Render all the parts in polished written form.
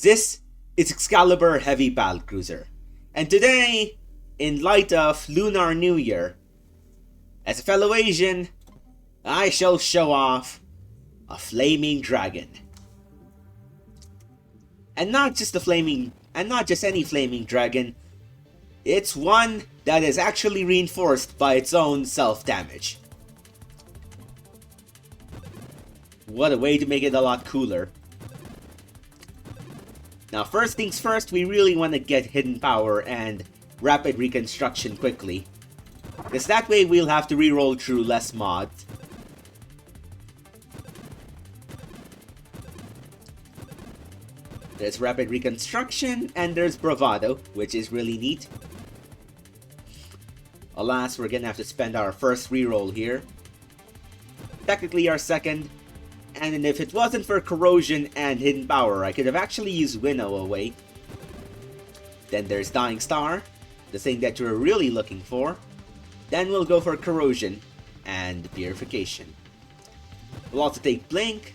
This is Excalibur Heavy Battlecruiser, and today, in light of Lunar New Year, as a fellow Asian, I shall show off a flaming dragon. And not just any flaming dragon, it's one that is actually reinforced by its own self-damage. What a way to make it a lot cooler. Now, first things first, we really want to get hidden power and rapid reconstruction quickly, because that way we'll have to reroll through less mods. There's rapid reconstruction, and there's bravado, which is really neat. Alas, we're gonna have to spend our first reroll here. Technically our second. And if it wasn't for corrosion and hidden power, I could have actually used winnow away. Then there's dying star, the thing that you're really looking for. Then we'll go for corrosion and purification. We'll also take blink,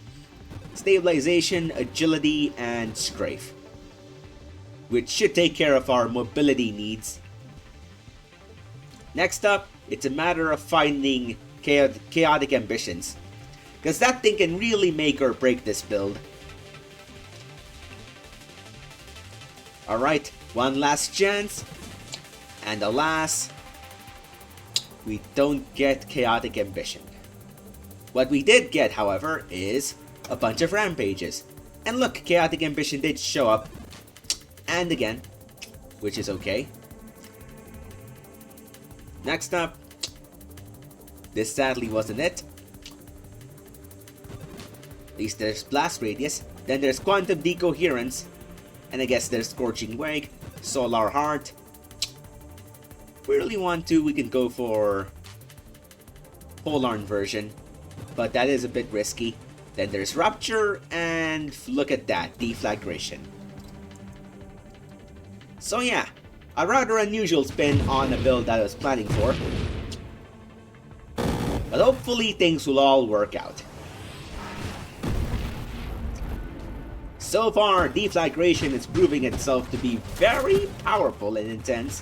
stabilization, agility, and strafe, which should take care of our mobility needs. Next up, it's a matter of finding chaotic ambitions, because that thing can really make or break this build. Alright, one last chance. And alas, we don't get chaotic ambition. What we did get, however, is a bunch of rampages. And look, chaotic ambition did show up. And again, which is okay. Next up, this sadly wasn't it. At least there's blast radius, then there's quantum decoherence, and I guess there's scorching wake, solar heart. If we really want to, we can go for polar inversion, but that is a bit risky. Then there's rupture, and look at that, deflagration. So yeah, a rather unusual spin on a build that I was planning for, but hopefully things will all work out. So far, deflagration is proving itself to be very powerful and intense.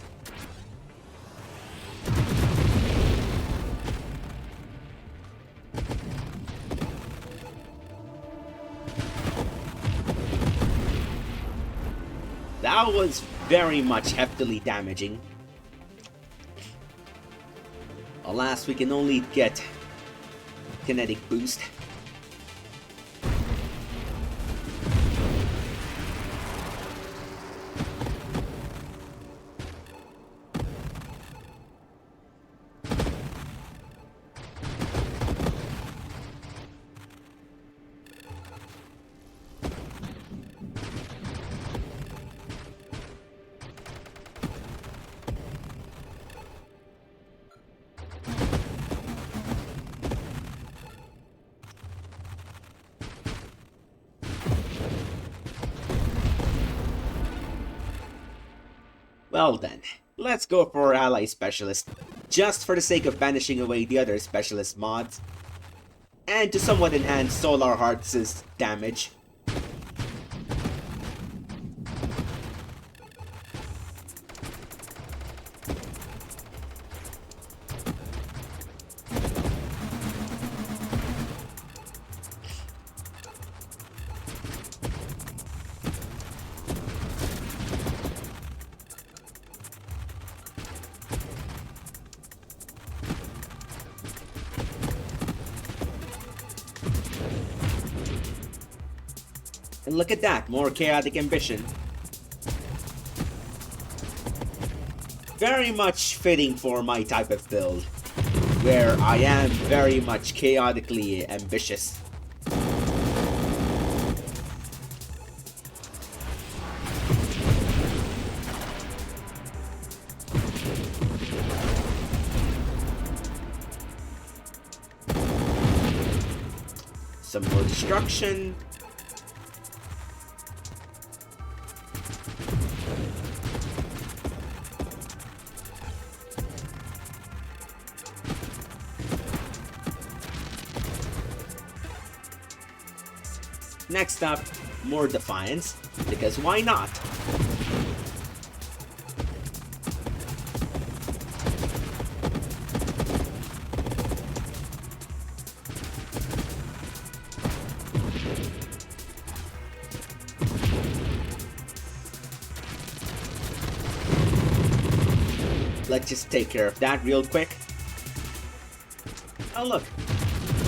That was very much heftily damaging. Alas, we can only get kinetic boost. Well then, let's go for Ally Specialist, just for the sake of banishing away the other Specialist mods, and to somewhat enhance Solar Heart's damage. And look at that, more chaotic ambition. Very much fitting for my type of build, where I am very much chaotically ambitious. Some more destruction. Next up, more Defiance, because why not? Let's just take care of that real quick. Oh look,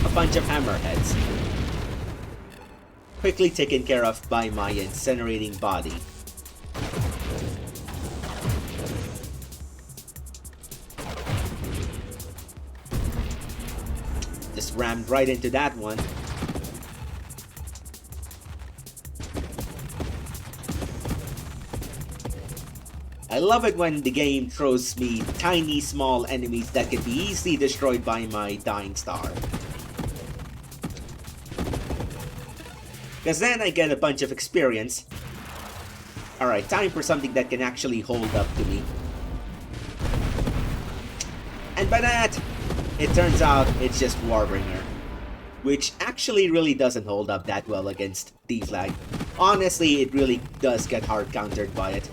a bunch of hammerheads. Quickly taken care of by my incinerating body. Just rammed right into that one. I love it when the game throws me tiny small enemies that can be easily destroyed by my dying star. Because then I get a bunch of experience. Alright, time for something that can actually hold up to me. And by that, it turns out it's just Warbringer. Which actually really doesn't hold up that well against D-Flag. Honestly, it really does get hard countered by it.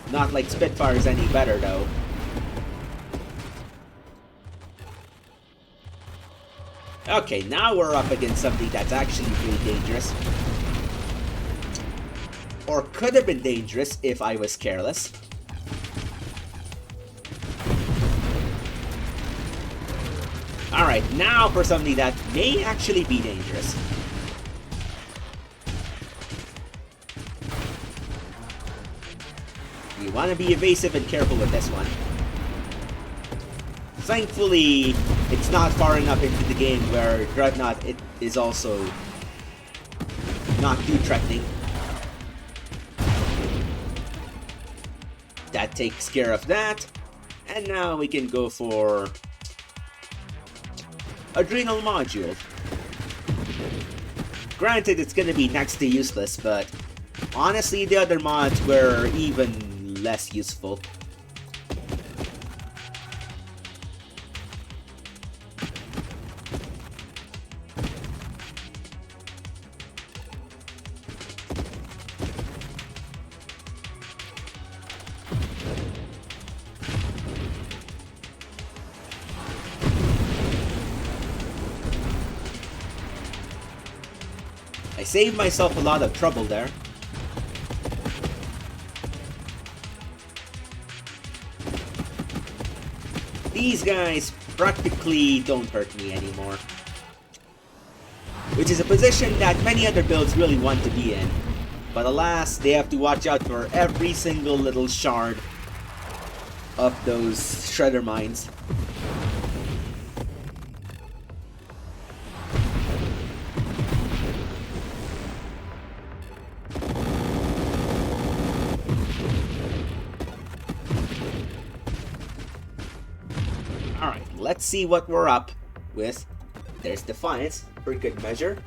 Not like Spitfire's any better though. Okay, now we're up against something that's actually pretty dangerous. Or could have been dangerous if I was careless. Alright, now for something that may actually be dangerous. You want to be evasive and careful with this one. Thankfully, it's not far enough into the game where Dreadnought is also not too threatening. That takes care of that. And now we can go for Adrenal Module. Granted, it's gonna be next to useless, but honestly, the other mods were even less useful. I saved myself a lot of trouble there. These guys practically don't hurt me anymore. Which is a position that many other builds really want to be in. But alas, they have to watch out for every single little shard of those shredder mines. Alright, let's see what we're up with. There's Defiance, for good measure.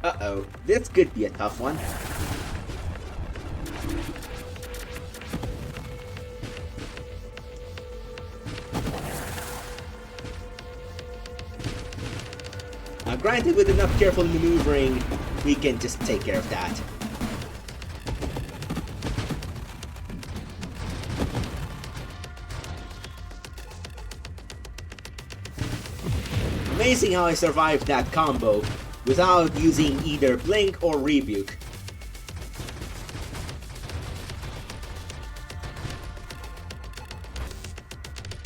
Uh-oh, this could be a tough one. Now granted, with enough careful maneuvering, we can just take care of that. Amazing how I survived that combo without using either Blink or Rebuke.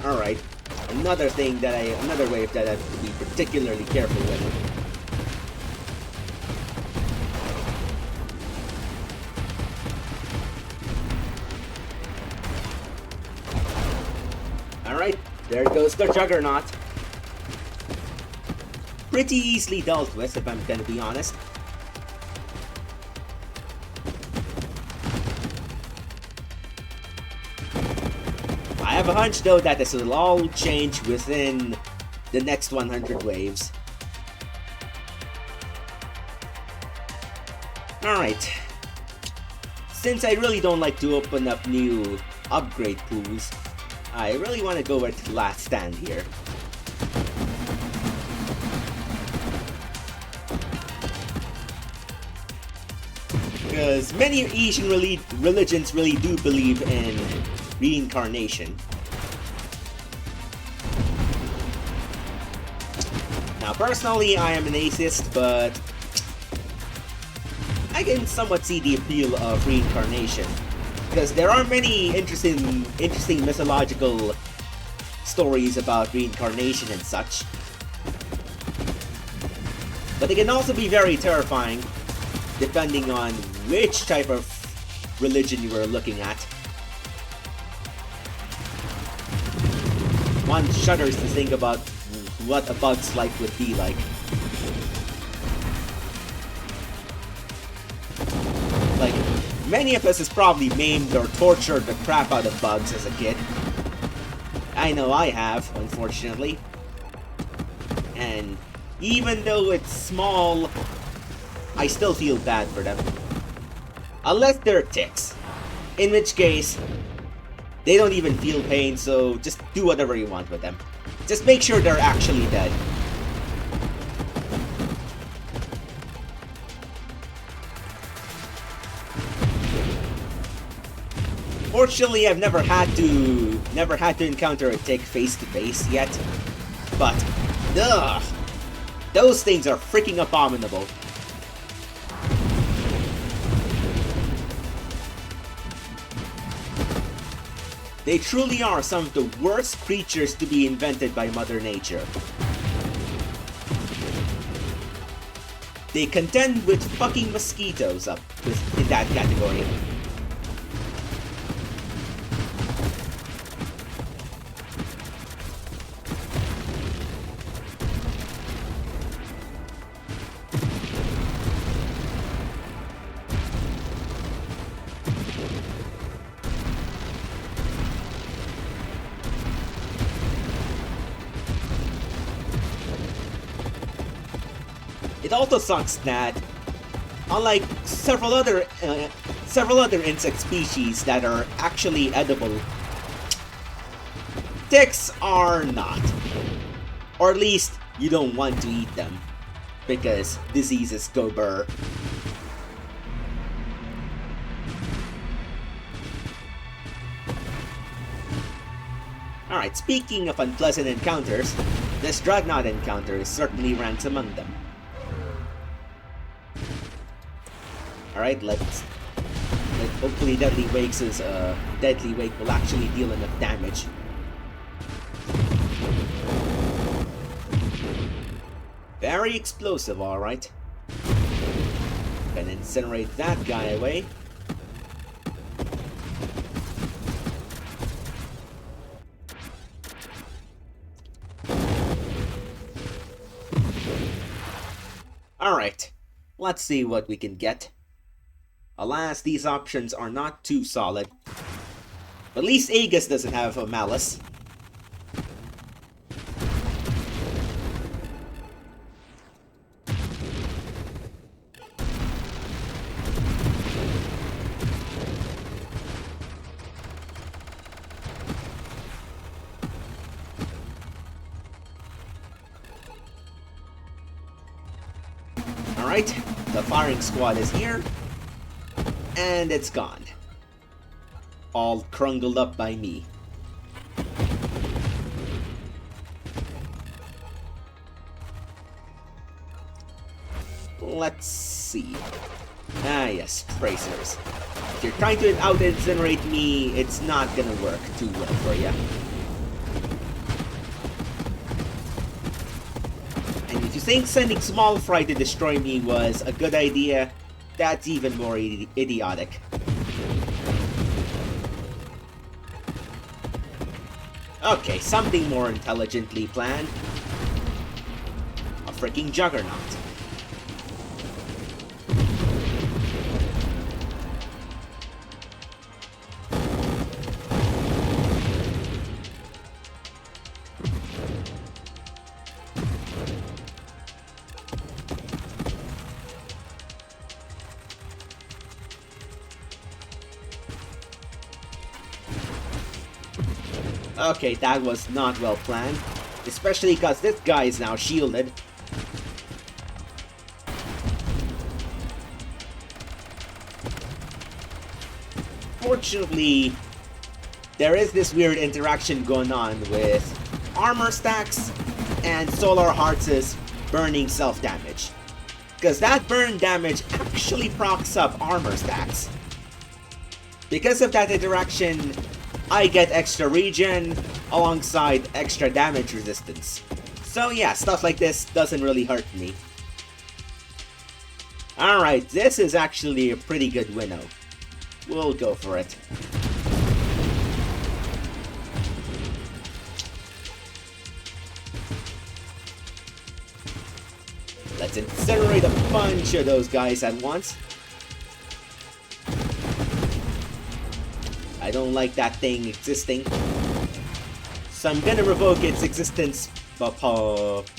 Alright, another wave that I have to be particularly careful with. Alright, there goes the Juggernaut. Pretty easily dealt with, if I'm gonna be honest. I have a hunch though that this will all change within the next 100 waves. Alright. Since I really don't like to open up new upgrade pools, I really want to go with Last Stand here. Because many Asian religions really do believe in reincarnation. Now, personally, I am an atheist, but I can somewhat see the appeal of reincarnation. Because there are many interesting mythological stories about reincarnation and such. But they can also be very terrifying, depending on which type of religion you are looking at. One shudders to think about what a bug's life would be like. Like, many of us has probably maimed or tortured the crap out of bugs as a kid. I know I have, unfortunately. And even though it's small, I still feel bad for them. Unless they're ticks. In which case, they don't even feel pain, so just do whatever you want with them. Just make sure they're actually dead. Fortunately, I've never had to encounter a tick face to face yet. But, ugh, those things are freaking abominable. They truly are some of the worst creatures to be invented by Mother Nature. They contend with fucking mosquitoes up in that category. It also sucks that, unlike several other insect species that are actually edible, ticks are not. Or at least, you don't want to eat them, because diseases go burr. Alright, speaking of unpleasant encounters, this Dreadnought encounter certainly ranks among them. Alright, let's hopefully Deadly Wake will actually deal enough damage. Very explosive, alright. Gonna incinerate that guy away. Alright, let's see what we can get. Alas, these options are not too solid. But at least Aegis doesn't have a Malice. Alright, the firing squad is here. And it's gone. All crumbled up by me. Let's see. Ah yes, tracers. If you're trying to out-incinerate me, it's not gonna work too well for you. And if you think sending small fry to destroy me was a good idea, that's even more idiotic. Okay, something more intelligently planned. A freaking juggernaut. Okay, that was not well planned. Especially because this guy is now shielded. Fortunately, there is this weird interaction going on with armor stacks and Solar Hearts' burning self-damage. Because that burn damage actually procs up armor stacks. Because of that interaction, I get extra regen alongside extra damage resistance. So yeah, stuff like this doesn't really hurt me. Alright, this is actually a pretty good winnow. We'll go for it. Let's incinerate a bunch of those guys at once. I don't like that thing existing. So I'm gonna revoke its existence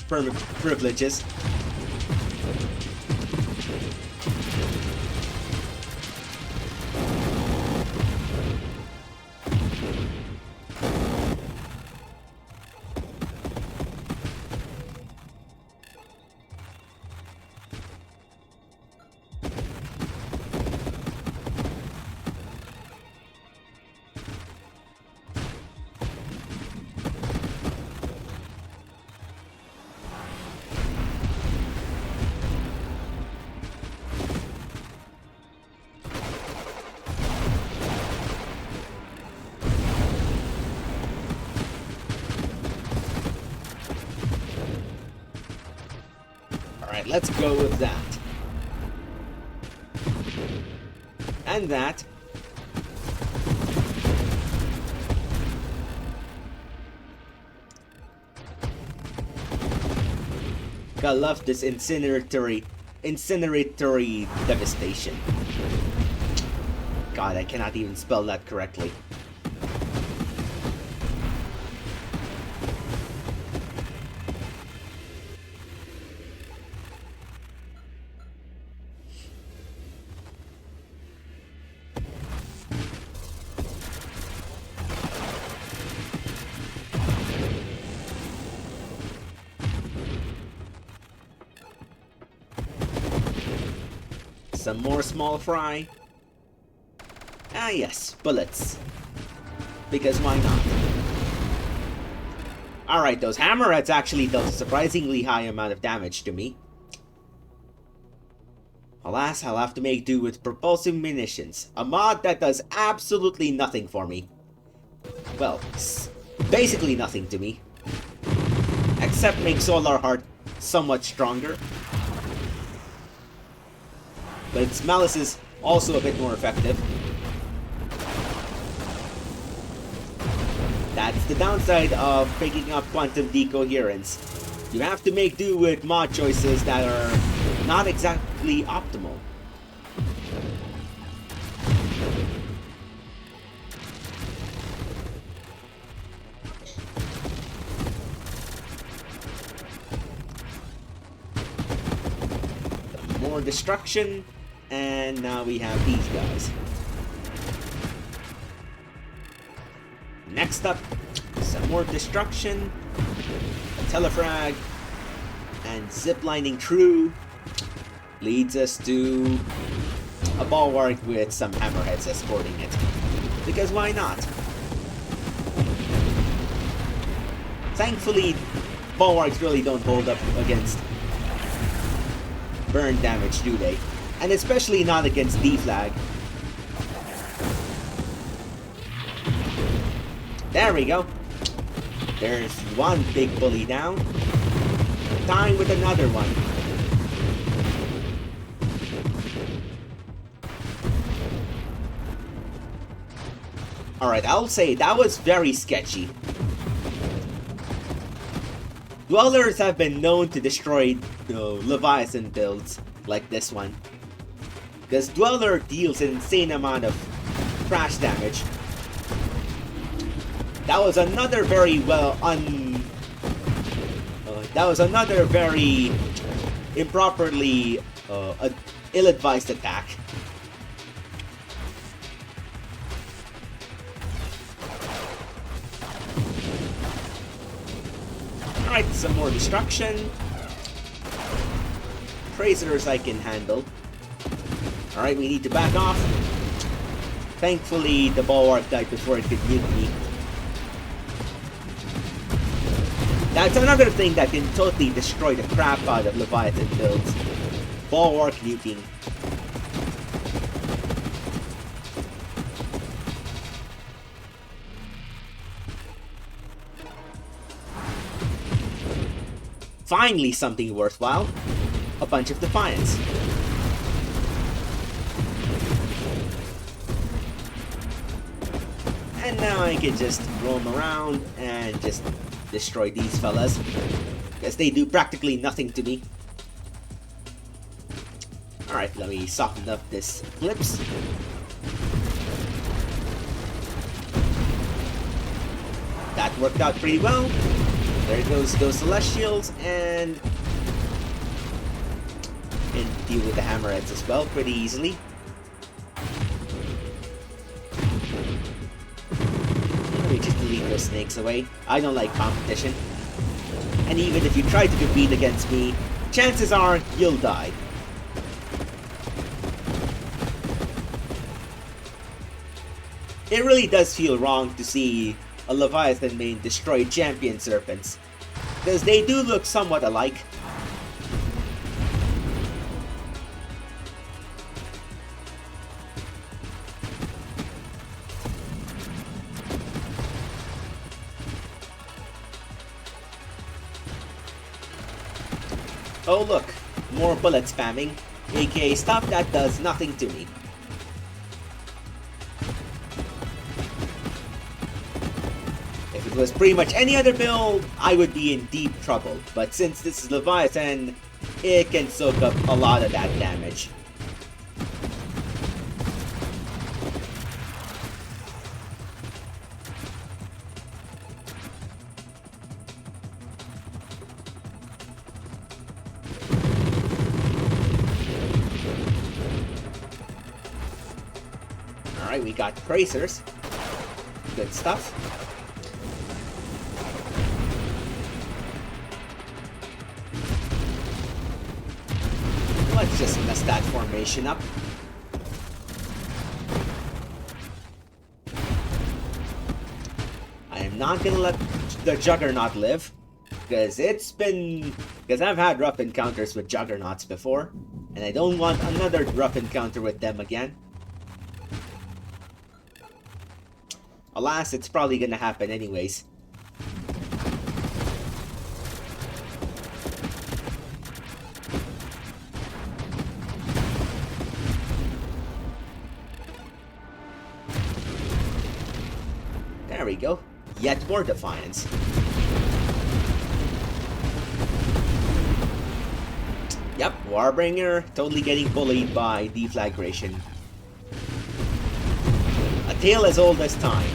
privileges. Alright, let's go with that. And that. Gotta love this incineratory devastation. God, I cannot even spell that correctly. Some more small fry. Ah yes, bullets. Because why not? Alright, those hammerheads actually dealt a surprisingly high amount of damage to me. Alas, I'll have to make do with propulsive munitions, a mod that does absolutely nothing for me. Well, basically nothing to me. Except make Solar Heart somewhat stronger. But its malice is also a bit more effective. That's the downside of picking up quantum decoherence. You have to make do with mod choices that are not exactly optimal. Some more destruction. And now we have these guys. Next up, some more destruction, a telefrag, and ziplining through leads us to a bulwark with some hammerheads escorting it. Because why not? Thankfully, bulwarks really don't hold up against burn damage, do they? And especially not against D-Flag. There we go. There's one big bully down. Time with another one. Alright, I'll say that was very sketchy. Dwellers have been known to destroy leviathan builds like this one. Because Dweller deals an insane amount of crash damage. That was another very that was another very improperly ill-advised attack. Alright, some more destruction. Tracers I can handle. Alright, we need to back off. Thankfully, the bulwark died before it could mute me. That's another thing that can totally destroy the crap out of Leviathan builds. Bulwark muting. Finally something worthwhile. A bunch of Defiance. And now I can just roam around and just destroy these fellas. Because they do practically nothing to me. Alright, let me soften up this Eclipse. That worked out pretty well. There goes those Celestials, and deal with the Hammerheads as well pretty easily. Let me just delete those snakes away. I don't like competition. And even if you try to compete against me, chances are you'll die. It really does feel wrong to see a Leviathan main destroy champion serpents, because they do look somewhat alike. Oh look, more bullet spamming, aka stuff that does nothing to me. If it was pretty much any other build, I would be in deep trouble, but since this is Leviathan, it can soak up a lot of that damage. Alright, we got Tracers. Good stuff. Let's just mess that formation up. I am not gonna let the Juggernaut live, because I've had rough encounters with Juggernauts before, and I don't want another rough encounter with them again. Alas, it's probably gonna happen anyways. There we go. Yet more Defiance. Yep, Warbringer totally getting bullied by Deflagration. A tale as old as time.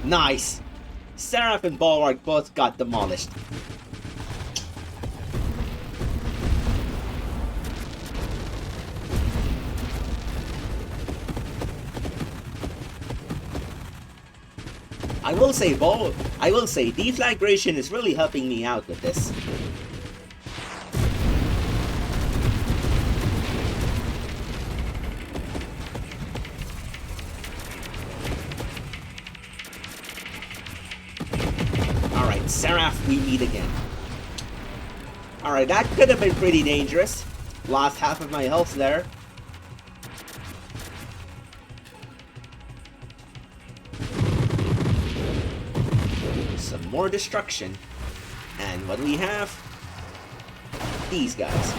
Nice! Seraph and Bulwark both got demolished. I will say I will say, deflagration is really helping me out with this. Alright, Seraph, we meet again. Alright, that could have been pretty dangerous. Lost half of my health there. Some more destruction. And what do we have? These guys.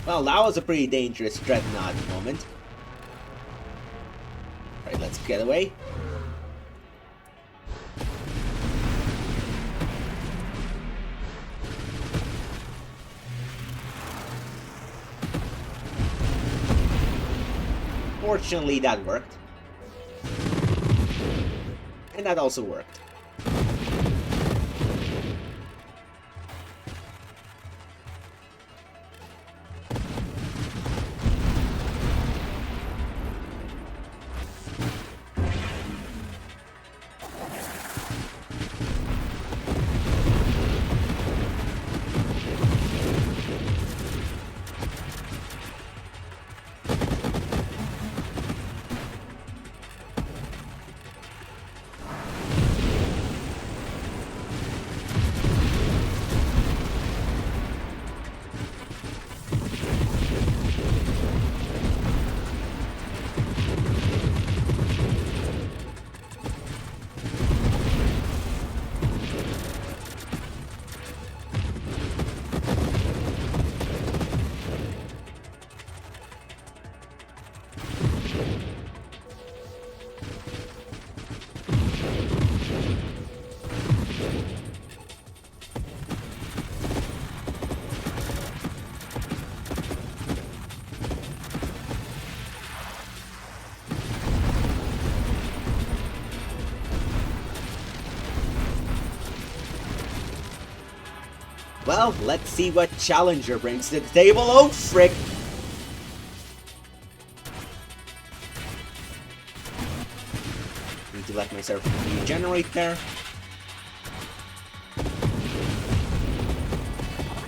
Well, that was a pretty dangerous dreadnought moment. Alright, let's get away. Fortunately, that worked. And that also worked. Well, let's see what Challenger brings to the table. Oh, frick! Need to let myself regenerate there.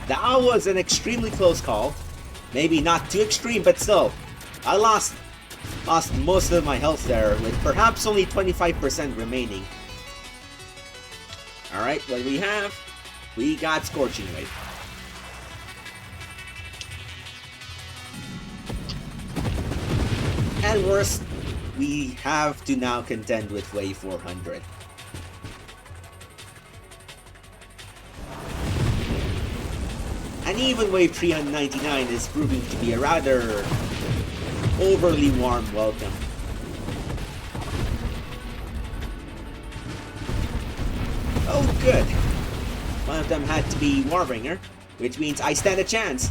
That was an extremely close call. Maybe not too extreme, but still. I lost most of my health there, with perhaps only 25% remaining. Alright, what do we have? We got Scorching Ray. And worse, we have to now contend with Wave 400. And even Wave 399 is proving to be a rather overly warm welcome. Oh good! One of them had to be Warbringer, which means I stand a chance.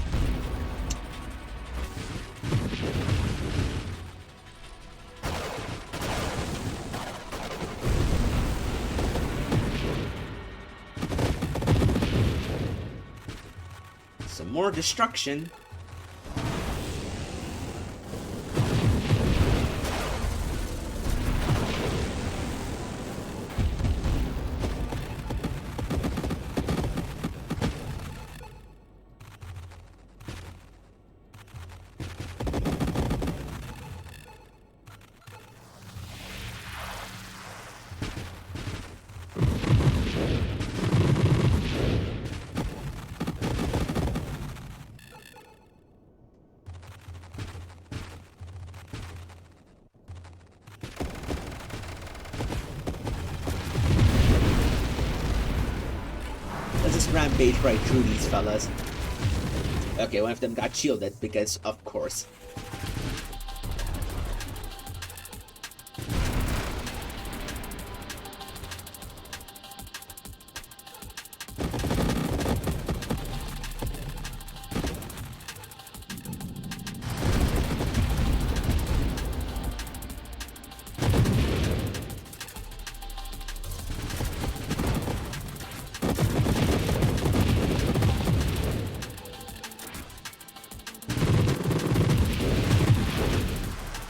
Some more destruction. Let's just rampage right through these fellas. Okay, one of them got shielded because, of course.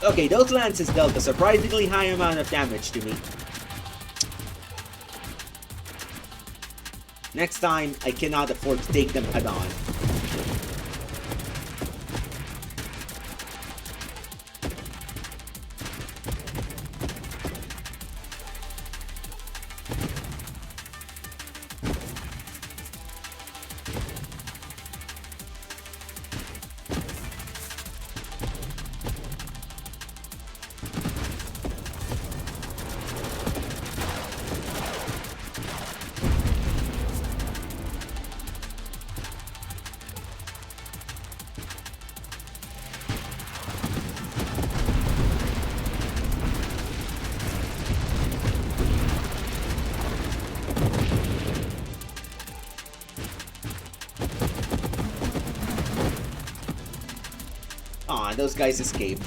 Okay, those lances dealt a surprisingly high amount of damage to me. Next time, I cannot afford to take them head on. Aw, those guys escaped.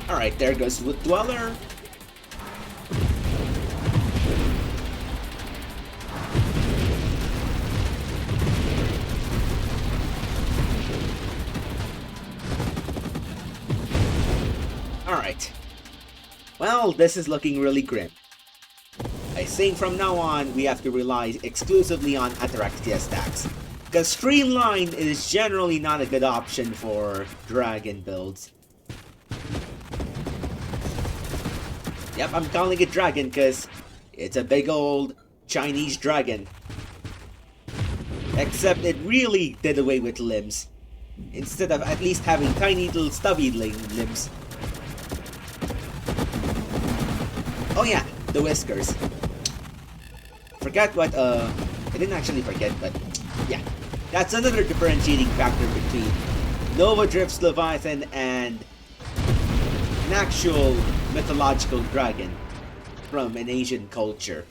Alright, there goes Wood Dweller. Alright. Well, this is looking really grim. I think from now on, we have to rely exclusively on Ataraxia stacks. Because Streamline is generally not a good option for dragon builds. Yep, I'm calling it dragon because it's a big old Chinese dragon. Except it really did away with limbs. instead of at least having tiny little stubby limbs. Oh yeah, the whiskers. Forget what, I didn't actually forget, but yeah. That's another differentiating factor between Nova Drift's Leviathan and an actual mythological dragon from an Asian culture.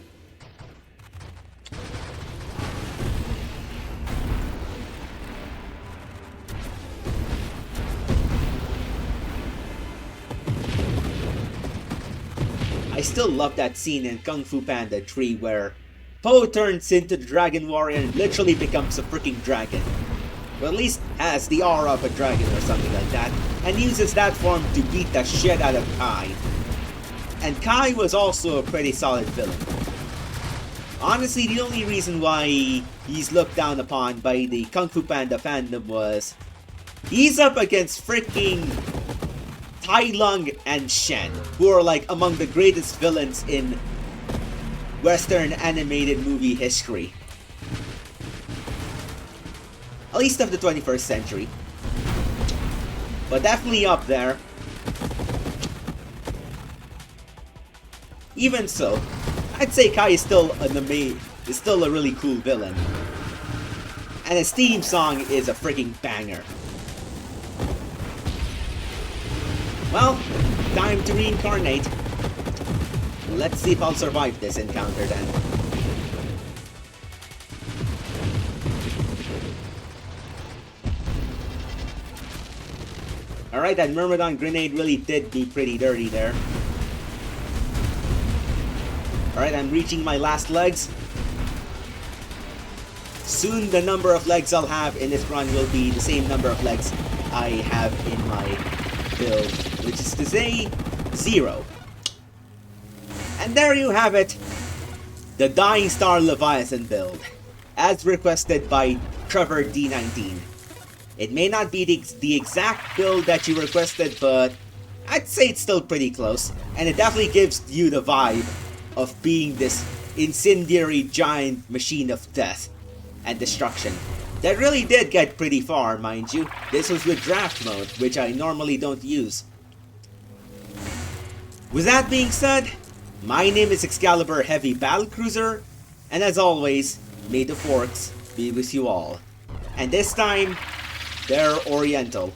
I still love that scene in Kung Fu Panda 3 where Po turns into the Dragon Warrior and literally becomes a freaking dragon. Or at least has the aura of a dragon or something like that, and uses that form to beat the shit out of Kai. And Kai was also a pretty solid villain. Honestly, the only reason why he's looked down upon by the Kung Fu Panda fandom was he's up against freaking Tai Lung and Shen, who are like among the greatest villains in Western animated movie history. At least of the 21st century. But definitely up there. Even so, I'd say Kai is still a really cool villain. And his theme song is a freaking banger. Well, time to reincarnate. Let's see if I'll survive this encounter then. Alright, that Myrmidon grenade really did me pretty dirty there. Alright, I'm reaching my last legs. Soon the number of legs I'll have in this run will be the same number of legs I have in my build, which is to say, 0. And there you have it, the Dying Star Leviathan build, as requested by TrevorD19. It may not be the exact build that you requested, but I'd say it's still pretty close, and it definitely gives you the vibe of being this incendiary giant machine of death and destruction. That really did get pretty far, mind you. This was with draft mode, which I normally don't use. With that being said, my name is Excalibur Heavy Battlecruiser, and as always, may the forks be with you all. And this time, they're Oriental.